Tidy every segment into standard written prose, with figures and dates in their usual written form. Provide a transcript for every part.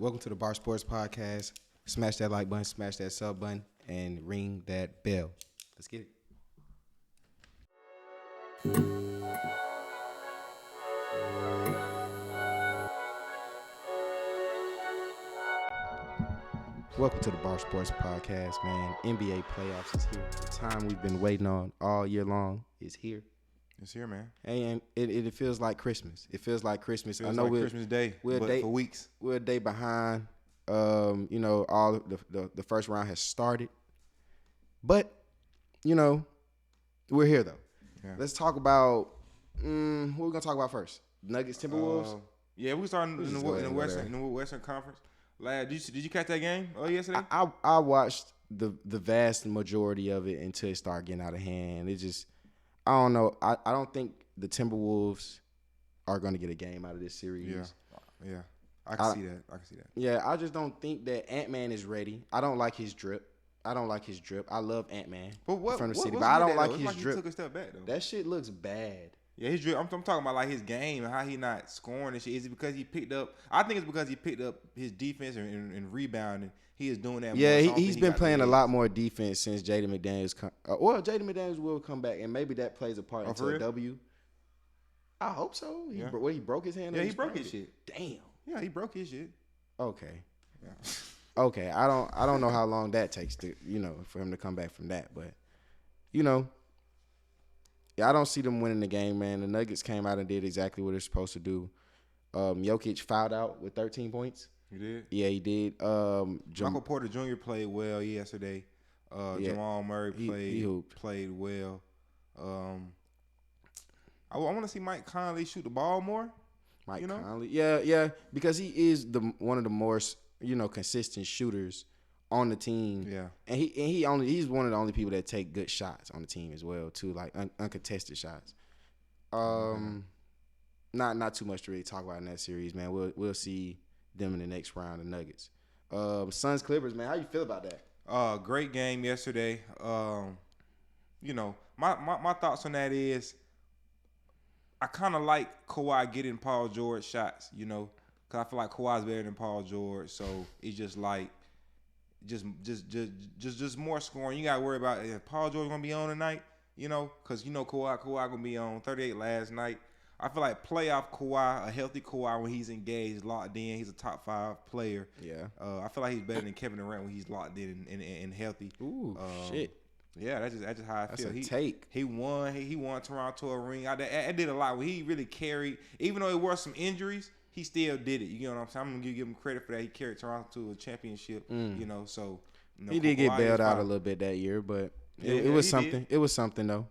Welcome to the Bar Sports Podcast. Smash that like button, smash that sub button, and ring that bell. Let's get it. Welcome to the Bar Sports Podcast, man. NBA playoffs is here. The time we've been waiting on all year long is here. It's here, man. And it feels like Christmas. It feels like Christmas. I know Christmas Day, but for weeks. We're a day behind. All the first round has started. But, we're here, though. Yeah. Let's talk about what we're going to talk about first. Nuggets, Timberwolves? Yeah, we started in the Western Conference. Did you catch that game yesterday? I watched the vast majority of it until it started getting out of hand. It just, I don't know. I don't think the Timberwolves are going to get a game out of this series. Yeah. I can see that. Yeah, I just don't think that Ant-Man is ready. I don't like his drip. I love Ant-Man from the city, but I don't like his drip. He took a step back, though. That shit looks bad. Yeah, his drip. I'm talking about like his game and how he not scoring and shit. Is it because he picked up? I think it's because he picked up his defense and rebounding. He is doing that. Yeah, he's been playing a lot more defense since Jaden McDaniels. Jaden McDaniels will come back, and maybe that plays a part into a W. I hope so. He broke his hand. Yeah, he broke his shit. Damn. Yeah, he broke his shit. Okay. Yeah. Okay. I don't know how long that takes to for him to come back from that, but yeah, I don't see them winning the game, man. The Nuggets came out and did exactly what they're supposed to do. Jokic fouled out with 13 points. He did? Yeah, he did. Michael Porter Jr. played well yesterday. Jamal Murray played well. I want to see Mike Conley shoot the ball more. Mike Conley, yeah, because he is one of the more consistent shooters on the team. Yeah, and he's one of the only people that take good shots on the team as well too, like uncontested shots. Not too much to really talk about in that series, man. We'll see them in the next round, the Nuggets. Suns Clippers, man. How you feel about that? Great game yesterday. My thoughts on that is, I kind of like Kawhi getting Paul George shots, because I feel like Kawhi's better than Paul George. So it's just like, just more scoring. You got to worry about if Paul George going to be on tonight, because Kawhi going to be on 38 last night. I feel like playoff Kawhi, a healthy Kawhi when he's engaged, locked in, he's a top 5 player. Yeah. I feel like he's better than Kevin Durant when he's locked in and healthy. Ooh, shit. Yeah, that's just how I feel. That's a take. He won. He won Toronto a ring. I did a lot. When he really carried, even though it were some injuries, he still did it. You know what I'm saying? I'm gonna give him credit for that. He carried Toronto to a championship. So he did get bailed out a little bit that year, but it was something. Did. It was something though.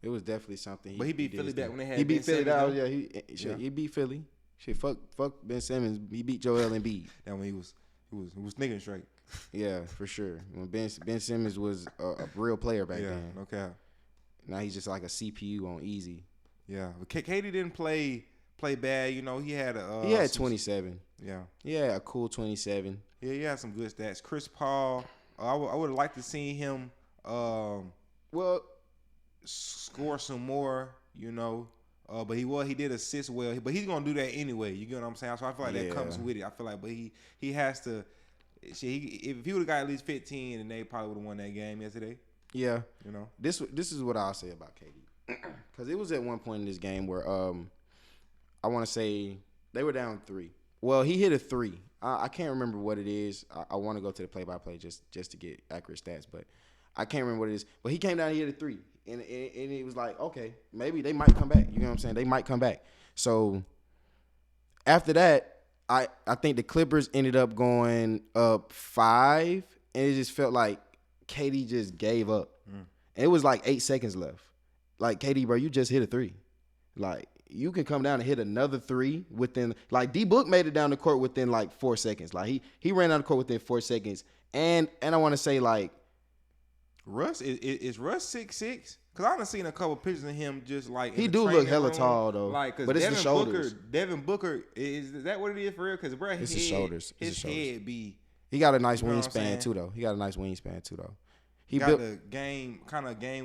It was definitely something. But he beat Philly back when they had. He beat Philly out. Yeah, he beat Philly. Shit, fuck Ben Simmons. He beat Joel Embiid. That when he was nigga straight. Yeah, for sure. When Ben Simmons was a real player back then. Okay. Now he's just like a CPU on easy. Yeah, but KD didn't play bad. He had he had 27. Yeah. Yeah, a cool 27. Yeah, he had some good stats. Chris Paul, I would have liked to see him score some more. But he did assist well. But he's gonna do that anyway. You get what I'm saying? So I feel like that comes with it. I feel like, but he has to. If he would have got at least 15, then they probably would have won that game yesterday. Yeah. This is what I'll say about KD, because it was at one point in this game where I want to say they were down 3. Well, he hit a 3. I can't remember what it is. I want to go to the play-by-play just to get accurate stats, but I can't remember what it is. But he came down and hit a 3, and it was like, okay, maybe they might come back. You know what I'm saying? They might come back. So after that, I think the Clippers ended up going up 5, and it just felt like KD just gave up. And it was like 8 seconds left. Like, KD, bro, you just hit a 3. Like, you can come down and hit another 3 within, like, D-Book made it down the court within like 4 seconds. Like, he ran down the court within 4 seconds. And I want to say, like, Russ is Russ 6'6"? Because I've seen a couple pictures of him just like he do look hella tall though. Like, but it's the shoulders. Devin Booker is that what it is for real? Because bro, it's the shoulders. His head be. He got a nice wingspan too though. He got the game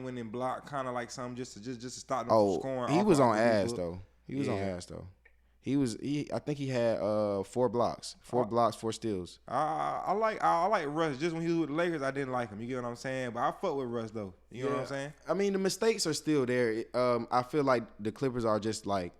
winning block, kind of like something just to stop them from scoring. He was on ass though. I think he had 4 blocks, 4 steals. I like Russ. Just when he was with the Lakers, I didn't like him. You get what I'm saying? But I fuck with Russ though. You know what I'm saying? I mean, the mistakes are still there. I feel like the Clippers are just like,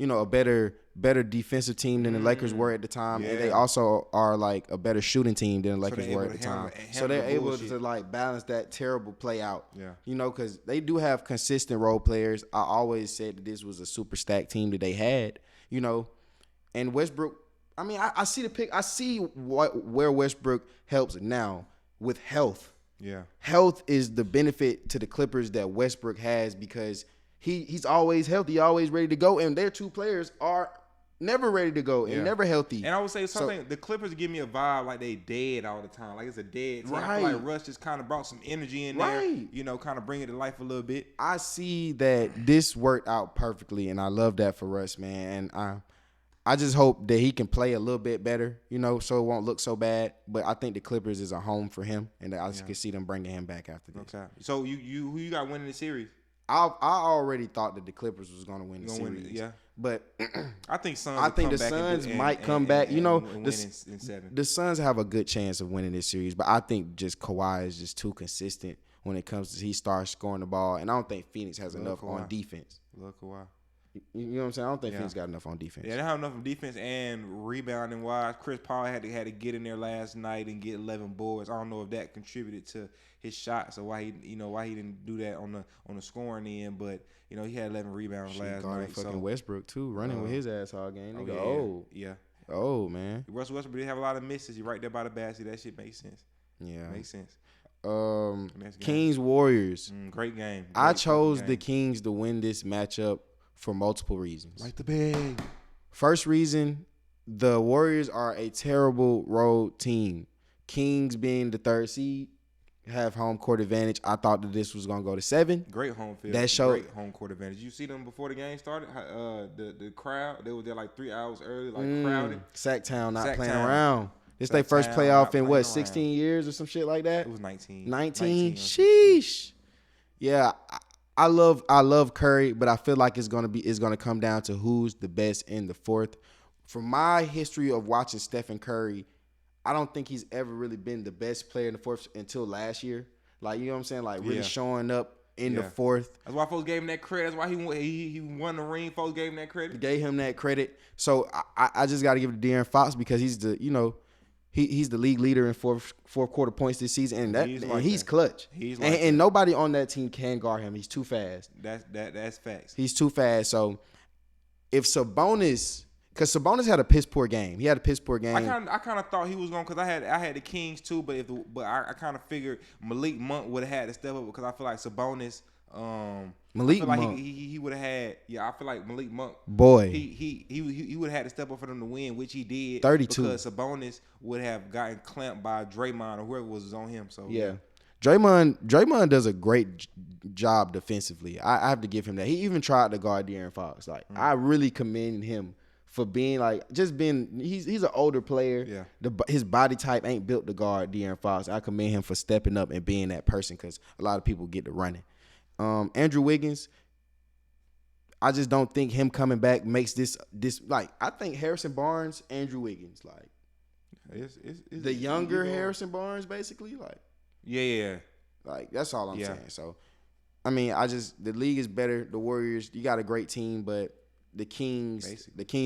a better defensive team than the Lakers were at the time, and they also are like a better shooting team than the Lakers were at the time. So they're able to like balance that terrible play out. Yeah, because they do have consistent role players. I always said that this was a super stacked team that they had. And Westbrook. I mean, I see the pick. I see where Westbrook helps now with health. Yeah, health is the benefit to the Clippers that Westbrook has because he's always healthy, always ready to go, and their 2 players are never ready to go and never healthy. And I would say something. The Clippers give me a vibe like they dead all the time, like it's a dead team. I feel like Russ just kind of brought some energy in there, kind of bring it to life a little bit. I see that this worked out perfectly, and I love that for Russ, man. And I just hope that he can play a little bit better, so it won't look so bad. But I think the Clippers is a home for him, and I just can see them bringing him back after this. Okay. So who you got winning the series? I already thought that the Clippers was going to win the series. But I think the Suns might come back. The Suns have a good chance of winning this series, but I think just Kawhi is just too consistent when it comes to he starts scoring the ball, and I don't think Phoenix has enough on defense. Look Kawhi. You know what I'm saying? I don't think Phoenix got enough on defense. Yeah, they have enough on defense and rebounding wise. Chris Paul had to get in there last night and get 11 boards. I don't know if that contributed to his shots or why he didn't do that on the scoring end, but he had 11 rebounds last night. Fucking Westbrook too, running with his ass all game. Yeah. Oh man. Russell Westbrook did have a lot of misses. He right there by the basket. That shit makes sense. Yeah, makes sense. Kings Warriors. Great game. I chose the Kings to win this matchup for multiple reasons. Like the bag. First reason, the Warriors are a terrible road team. Kings being the 3rd seed, have home court advantage. I thought that this was going to go to 7. Great home field. Great home court advantage. You see them before the game started? The crowd, they were there like 3 hours early, crowded. Sacktown not playing around. This their first playoff in 16 years or some shit like that? It was 19. 19? Sheesh. Yeah, I love Curry, but I feel like it's gonna come down to who's the best in the 4th. From my history of watching Stephen Curry, I don't think he's ever really been the best player in the 4th until last year. Like, you know what I'm saying? Like really showing up in the 4th. That's why folks gave him that credit. That's why he won the ring. Folks gave him that credit. Gave him that credit. So I just got to give it to De'Aaron Fox because he's the he's the league leader in fourth quarter points this season, and he's clutch. And nobody on that team can guard him. He's too fast. That's facts. He's too fast. So if Sabonis, because Sabonis had a piss poor game. He had a piss poor game. I kind of thought he was going because I had the Kings too, but I kind of figured Malik Monk would have had to step up because I feel like Sabonis. Malik Monk. Monk. He would have had. Yeah, I feel like Malik Monk. Boy, he would have had to step up for them to win, which he did. 32 because Sabonis would have gotten clamped by Draymond or whoever was on him. So yeah. Draymond does a great job defensively. I have to give him that. He even tried to guard De'Aaron Fox. Like I really commend him for being he's an older player. Yeah. His body type ain't built to guard De'Aaron Fox. I commend him for stepping up and being that person because a lot of people get to running. Andrew Wiggins, I just don't think him coming back makes this like I think Harrison Barnes, Andrew Wiggins, like it's the younger Harrison Barnes, basically, like yeah, like that's all I'm saying. So, I mean, the league is better. The Warriors, you got a great team, but the Kings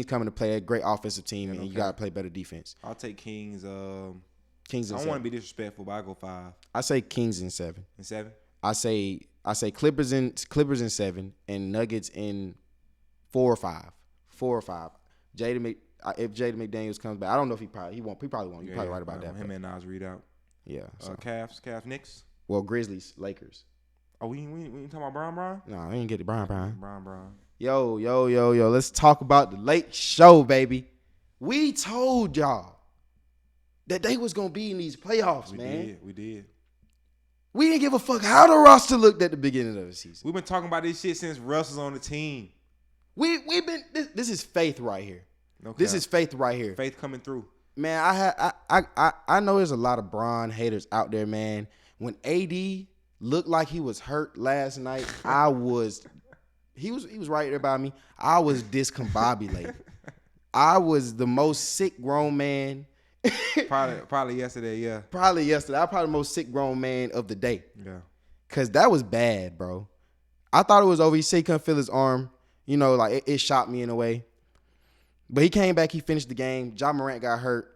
coming to play a great offensive team, and you got to play better defense. I'll take Kings. Kings. I don't want to be disrespectful, but I go 5. I say Kings in 7. In 7. I say Clippers in 7 and Nuggets in 4 or 5. 4 or 5. If Jaden McDaniels comes back, I don't know if he probably won't. You're probably right about that. Him and Nas read out. Yeah. So. Cavs, Knicks. Well, Grizzlies, Lakers. Oh, we talking about Brian? No, I ain't get the Brian. Brian. Yo. Let's talk about the late show, baby. We told y'all that they was gonna be in these playoffs, man. We did. We didn't give a fuck how the roster looked at the beginning of the season. We've been talking about this shit since Russ was on the team. We've been. This is faith right here. Okay. This is faith right here. Faith coming through. Man, I know there's a lot of Bron haters out there, man. When AD looked like he was hurt last night, he was right there by me. I was discombobulated. I was the most sick grown man. Probably yesterday, yeah. Probably yesterday. I probably the most sick grown man of the day. Yeah. Cause that was bad, bro. I thought it was over. He said he couldn't feel his arm. You know, like it shocked me in a way. But he came back. He finished the game. Ja Morant got hurt.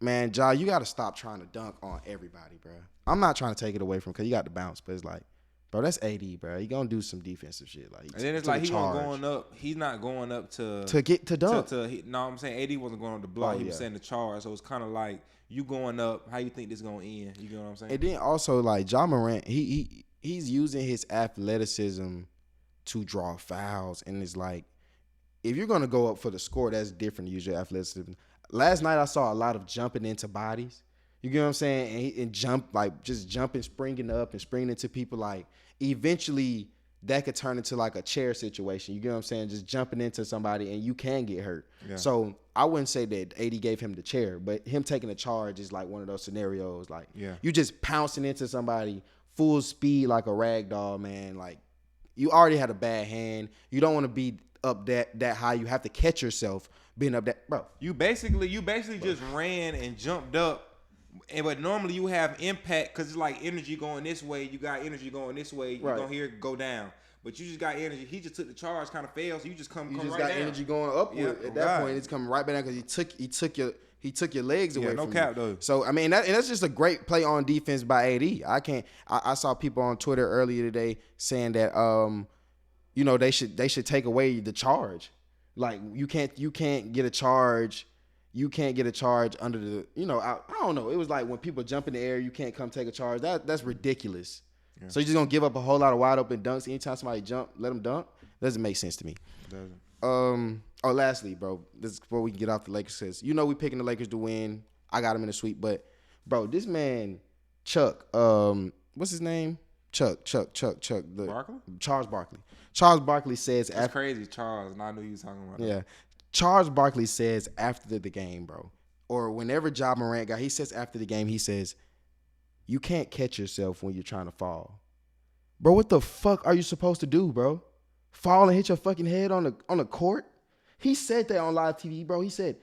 Man, Ja, you got to stop trying to dunk on everybody, bro. I'm not trying to take it away from him because you got the bounce. But it's like, bro, that's AD, bro. He going to do some defensive shit. Like, and then it's like he going up. He's not going up to get to dunk. No, I'm saying AD wasn't going up the block. Oh, he was saying the charge. So it's kind of like you going up. How you think this going to end? You know what I'm saying? And then also, like, Ja Morant, he's using his athleticism to draw fouls. And it's like, if you're going to go up for the score, that's different to use your athleticism. Last night, I saw a lot of jumping into bodies. You get what I'm saying? And jump, like, just jumping, springing up and springing into people. Like, eventually, that could turn into, like, a chair situation. You get what I'm saying? Just jumping into somebody and you can get hurt. Yeah. So, I wouldn't say that AD gave him the chair, but him taking the charge is, like, one of those scenarios. Like, you just pouncing into somebody full speed like a rag doll, man. Like, you already had a bad hand. You don't want to be up that high. You have to catch yourself being up that, bro. You basically just ran and jumped up, but normally you have impact because it's like energy going this way. You got energy going this way. You're gonna hear it go down, but you just got energy. He just took the charge, kind of failed, so you just come right down. You just got energy going upward. At that point, it's coming right back down because he took your legs away. No cap though. So I mean, that's just a great play on defense by AD. I saw people on Twitter earlier today saying that you know, they should take away the charge. Like you can't get a charge. You can't get a charge under the, you know, I don't know. It was like when people jump in the air, you can't come take a charge. That's ridiculous. Yeah. So you're just gonna give up a whole lot of wide open dunks anytime somebody jump, let them dunk. Doesn't make sense to me. It doesn't. Lastly, bro, this is before we can get off the Lakers. Says, you know, we picking the Lakers to win. I got him in the sweep, but bro, this man Chuck, what's his name? Chuck. Barkley? Charles Barkley. Charles Barkley says... That's crazy, Charles. And I knew you was talking about that. Yeah. Charles Barkley says after the game, bro, or whenever Ja Morant he says after the game, he says, you can't catch yourself when you're trying to fall. Bro, what the fuck are you supposed to do, bro? Fall and hit your fucking head on the court? He said that on live TV, bro. He said,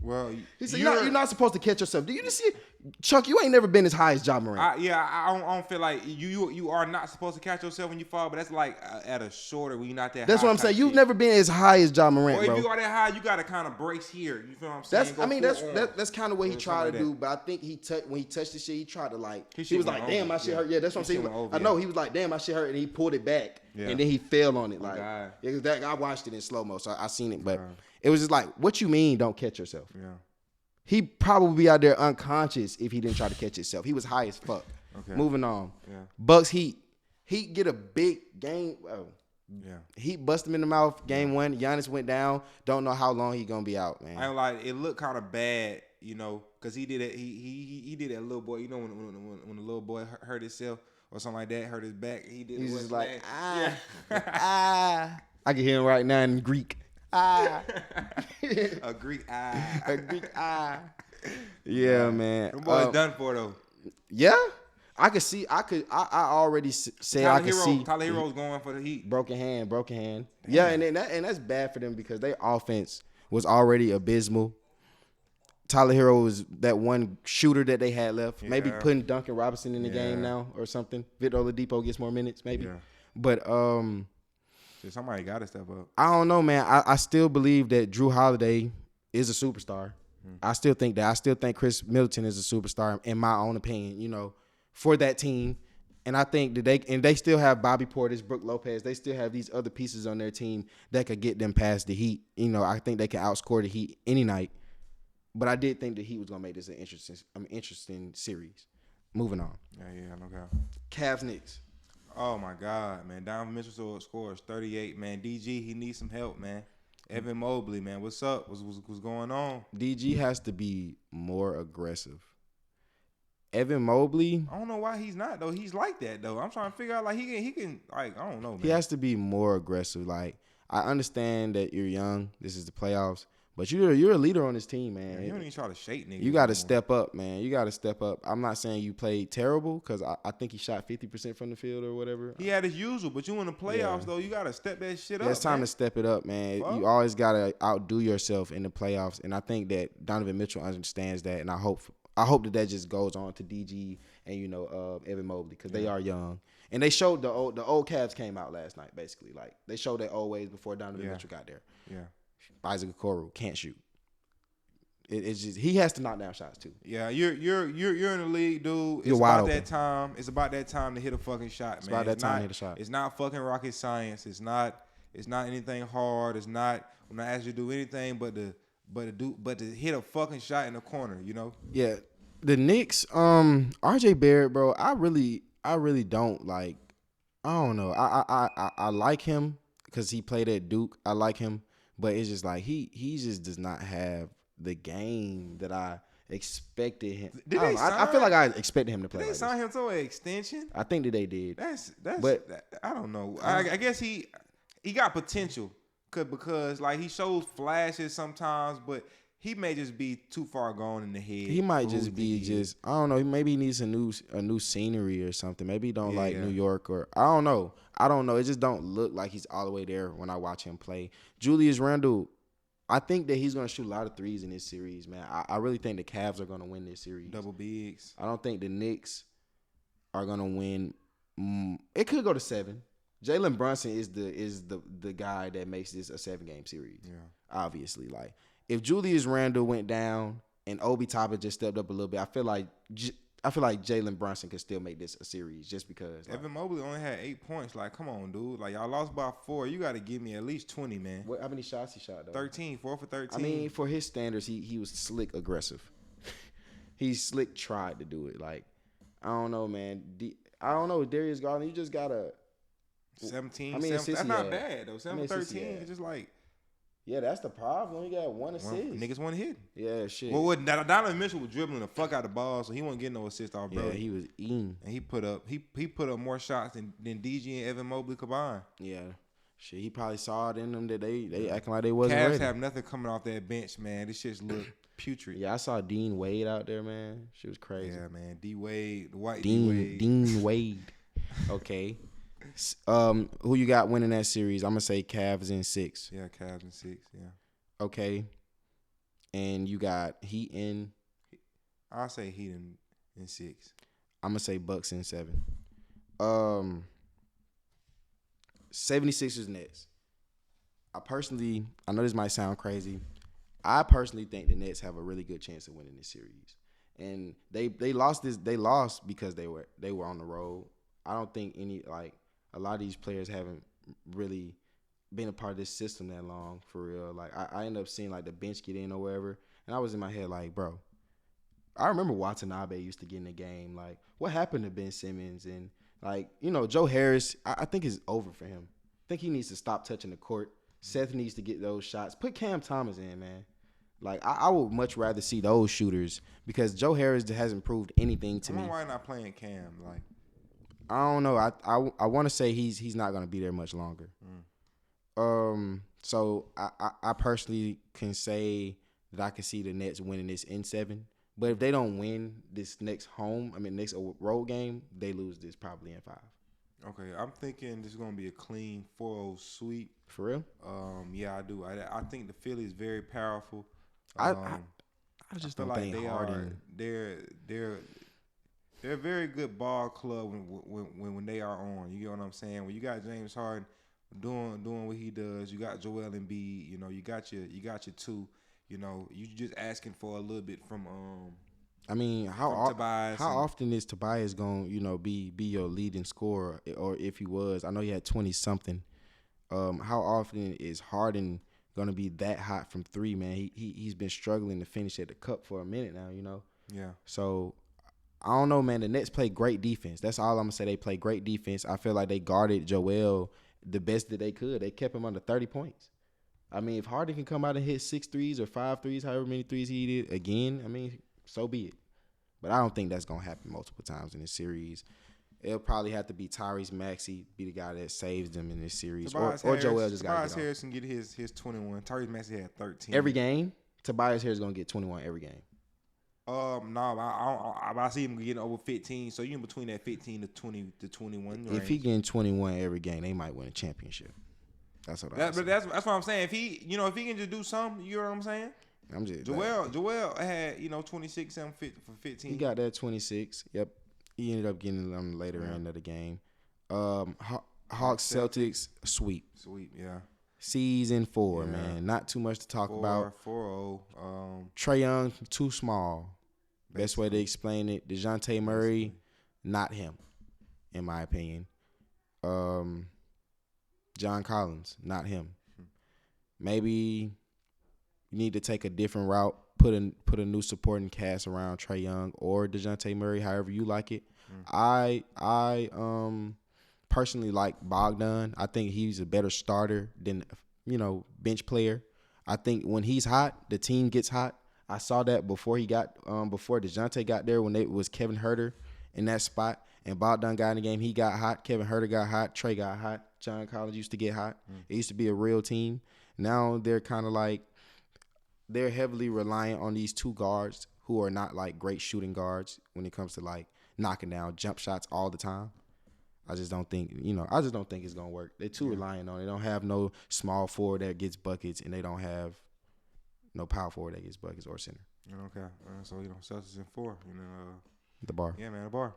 Well, he said, you're not supposed to catch yourself. Do you just see it? Chuck, you ain't never been as high as Ja Morant. I don't feel like you are not supposed to catch yourself when you fall, but that's like at a shorter when you're not that high. That's what I'm saying. You've never been as high as Ja Morant, bro. Or if you are that high, you got to kind of brace here. You feel what I'm saying? That's kind of what he tried to do, but I think when he touched the shit, he tried to like, he was like, damn, my shit hurt. Yeah, that's what I'm saying. I know, he was like, damn, my shit hurt, and he pulled it back, and then he fell on it. I watched it in slow-mo, so I seen it, but it was just like, what you mean don't catch yourself? Yeah. He probably be out there unconscious if he didn't try to catch himself. He was high as fuck. Okay. Moving on. Yeah. Bucks Heat get a big game. Heat bust him in the mouth. Game 1. Giannis went down. Don't know how long he gonna be out, man. I ain't like it looked kind of bad, you know, because he did it. He did that little boy. You know when the little boy hurt himself or something like that, hurt his back. He's just like I can hear him right now in Greek. A Greek Yeah, man. The boy's done for though. Yeah, I could see. I already say I could see. Tyler Hero's going for the Heat. Broken hand. Damn. Yeah, and that's bad for them because their offense was already abysmal. Tyler Hero was that one shooter that they had left. Yeah. Maybe putting Duncan Robinson in the game now or something. Victor Oladipo gets more minutes, maybe. Yeah. But somebody got to step up. I don't know, man. I still believe that Drew Holiday is a superstar. I still think that. I still think Chris Middleton is a superstar, in my own opinion, you know, for that team. And I think that they still have Bobby Portis, Brook Lopez. They still have these other pieces on their team that could get them past the Heat. You know, I think they can outscore the Heat any night. But I did think the Heat was going to make this an interesting series. Moving on. Yeah, no doubt. Cavs Knicks. Oh, my God, man. Donovan Mitchell scores 38, man. DG, he needs some help, man. Evan Mobley, man. What's up? What's going on? DG has to be more aggressive. Evan Mobley. I don't know why he's not, though. He's like that, though. I'm trying to figure out, like, he can, like, I don't know, man. He has to be more aggressive. Like, I understand that you're young. This is the playoffs. But you're a leader on this team, man. Yeah, you don't even try to shake niggas. You got to step up, man. You got to step up. I'm not saying you played terrible because I think he shot 50% from the field or whatever. He had his usual, but you in the playoffs, though, you got to step that shit up, It's time to step it up, man. Fuck. You always got to outdo yourself in the playoffs, and I think that Donovan Mitchell understands that, and I hope that just goes on to DG and, Evan Mobley because they are young. And they showed the old Cavs came out last night, basically. Like, they showed their old ways before Donovan Mitchell got there. Yeah. Isaac Okoro can't shoot. It's just he has to knock down shots too. Yeah, you're in the league, dude. You're wide open. It's about that time to hit a fucking shot, it's man. About that time to hit a shot. It's not fucking rocket science. It's not anything hard. It's not when I ask you to do anything but to hit a fucking shot in the corner, Yeah. The Knicks, RJ Barrett, bro, I really don't like. I don't know. I like him because he played at Duke. I like him, but it's just like he just does not have the game that I expected him. I feel like I expected him to play. Did they sign him to an extension? I think that they did. I don't know. I guess he got potential because like he shows flashes sometimes, but he may just be too far gone in the head. He might just be I don't know. Maybe he needs a new scenery or something. Maybe he don't like New York or I don't know. It just don't look like he's all the way there when I watch him play. Julius Randle, I think that he's going to shoot a lot of threes in this series, man. I really think the Cavs are going to win this series. Double bigs. I don't think the Knicks are going to win. It could go to 7. Jalen Brunson is the guy that makes this a 7-game series. Yeah. Obviously, like if Julius Randle went down and Obi Toppin just stepped up a little bit, I feel like Jalen Brunson could still make this a series just because. Evan Mobley only had 8 points. Like, come on, dude. Like, y'all lost by 4. You got to give me at least 20, man. How many shots he shot, though? 13. 4 for 13. I mean, for his standards, he was slick aggressive. He slick tried to do it. Like, I don't know, man. I don't know. Darius Garland, you just got to. 17. That's not bad, though. 7 for 13. It's just like. Yeah, that's the problem. He got 1 assist. Niggas want to hit. Yeah, shit. Well, Donovan Mitchell was dribbling the fuck out the ball, so he wasn't getting no assist off, bro. Yeah, he was eating. And he put up more shots than DG and Evan Mobley combined. Yeah. Shit, he probably saw it in them that they acting like they wasn't Cavs ready. have nothing coming off that bench, man. This shit's look putrid. Yeah, I saw Dean Wade out there, man. She was crazy. Yeah, man. D Wade, the white Dean Wade. Dean Wade. Okay. Who you got winning that series? I'm gonna say Cavs in 6. Yeah, Cavs in 6. Yeah. Okay. And you got Heat in. I'll say Heat in 6. I'm gonna say Bucks in 7. 76ers Nets. I know this might sound crazy. I personally think the Nets have a really good chance of winning this series. And they lost because they were on the road. I don't think a lot of these players haven't really been a part of this system that long, for real. Like, I end up seeing, like, the bench get in or wherever, and I was in my head like, bro, I remember Watanabe used to get in the game. Like, what happened to Ben Simmons? And, like, Joe Harris, I think it's over for him. I think he needs to stop touching the court. Seth needs to get those shots. Put Cam Thomas in, man. Like, I would much rather see those shooters because Joe Harris hasn't proved anything to me. Why not playing Cam? Like, I don't know. I want to say he's not going to be there much longer. So I personally can say that I can see the Nets winning this in 7. But if they don't win this next road game, they lose this probably in 5. Okay, I'm thinking this is going to be a clean 4-0 sweep. For real? Yeah, I do. I think the Philly is very powerful. I just don't think Harden. They're a very good ball club when they are on. You get what I'm saying? When you got James Harden doing what he does, you got Joel Embiid. You got your 2. You just asking for a little bit from I mean, how often is Tobias gonna be your leading scorer, or if he was? I know he had 20 something. How often is Harden gonna be that hot from 3, man? He's been struggling to finish at the cup for a minute now. Yeah. So I don't know, man. The Nets play great defense. That's all I'm gonna say. They play great defense. I feel like they guarded Joel the best that they could. They kept him under 30 points. I mean, if Harden can come out and hit 6 threes or 5 threes, however many threes he did again, I mean, so be it. But I don't think that's gonna happen multiple times in this series. it'll probably have to be Tyrese Maxey be the guy that saves them in this series, Tobias or Harris, Joel just got to Tobias get off. Harris can get his 21. Tyrese Maxey had 13 Every game. Tobias Harris gonna get 21 every game. No, I see him getting over 15. So you in between that 15 to 20 to 21 range. If he getting 21 every game, they might win a championship. That's what But that's what I'm saying. If he can just do something, you know what I'm saying? I'm just Joel had 26 for 15. He got that 26. Yep. He ended up getting them later end of the game. Hawks Celtics sweep. Yeah. Season 4, man. Not too much to talk about. 4-0. Trae Young, too small. Best way to explain it. DeJounte Murray, not him, in my opinion. John Collins, not him. Maybe you need to take a different route. Put a new supporting cast around Trae Young or DeJounte Murray, however you like it. I personally like Bogdan. I think he's a better starter than bench player. I think when he's hot, the team gets hot. I saw that before DeJounte got there when it was Kevin Huerter in that spot and Bogdan got in the game. He got hot. Kevin Huerter got hot. Trae got hot. John Collins used to get hot. It used to be a real team. Now they're kind of like they're heavily reliant on these two guards who are not like great shooting guards when it comes to like knocking down jump shots all the time. I just don't think it's gonna work. They're too reliant on it. They don't have no small forward that gets buckets, and they don't have no power forward that gets buckets or center. Okay, so Celtics in 4. The bar. Yeah, man, the bar.